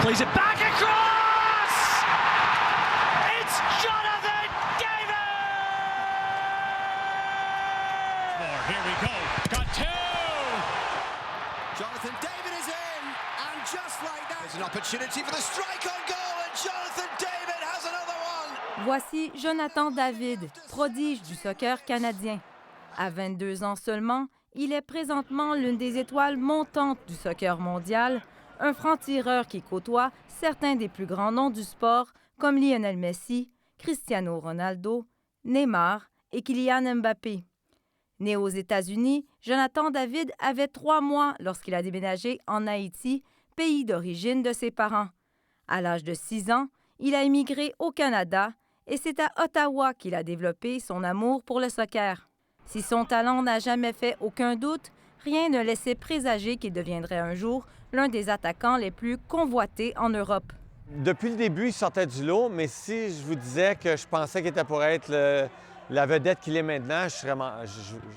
Plays it back across! It's Jonathan David! Here we go. Got two! Jonathan David is in, and just like that, there's an opportunity for the strike on goal, and Jonathan David has another one! Voici Jonathan David, prodige du soccer canadien. À 22 ans seulement, il est présentement l'une des étoiles montantes du soccer mondial, un franc-tireur qui côtoie certains des plus grands noms du sport comme Lionel Messi, Cristiano Ronaldo, Neymar et Kylian Mbappé. Né aux États-Unis, Jonathan David avait 3 mois lorsqu'il a déménagé en Haïti, pays d'origine de ses parents. À l'âge de 6 ans, il a émigré au Canada et c'est à Ottawa qu'il a développé son amour pour le soccer. Si son talent n'a jamais fait aucun doute, rien ne laissait présager qu'il deviendrait un jour l'un des attaquants les plus convoités en Europe. Depuis le début, il sortait du lot, mais si je vous disais que je pensais qu'il était pour être la vedette qu'il est maintenant, je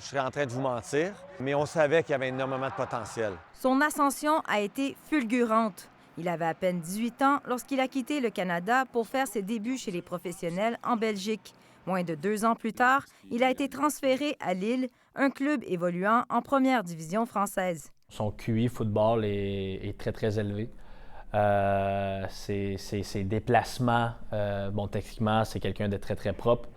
serais en train de vous mentir. Mais on savait qu'il y avait énormément de potentiel. Son ascension a été fulgurante. Il avait à peine 18 ans lorsqu'il a quitté le Canada pour faire ses débuts chez les professionnels en Belgique. Moins de 2 ans plus tard, il a été transféré à Lille, un club évoluant en première division française. Son QI football est très, très élevé. Ses déplacements, techniquement, c'est quelqu'un de très, très propre.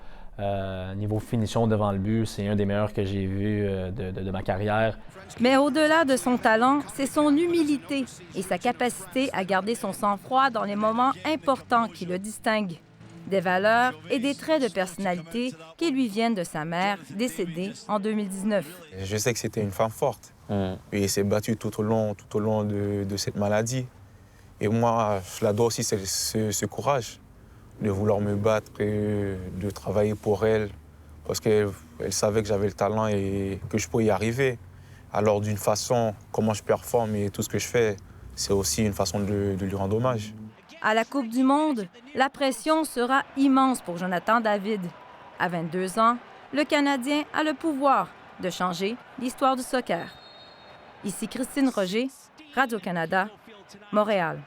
Niveau finition devant le but, c'est un des meilleurs que j'ai vus de ma carrière. Mais au-delà de son talent, c'est son humilité et sa capacité à garder son sang-froid dans les moments importants qui le distinguent. Des valeurs et des traits de personnalité qui lui viennent de sa mère, décédée en 2019. Je sais que c'était une femme forte. Et elle s'est battue tout au long de cette maladie. Et moi, je la dois aussi ce courage de vouloir me battre et de travailler pour elle. Parce qu'elle savait que j'avais le talent et que je pouvais y arriver. Alors d'une façon, comment je performe et tout ce que je fais, c'est aussi une façon de lui rendre hommage. À la Coupe du monde, la pression sera immense pour Jonathan David. À 22 ans, le Canadien a le pouvoir de changer l'histoire du soccer. Ici Christine Roger, Radio-Canada, Montréal.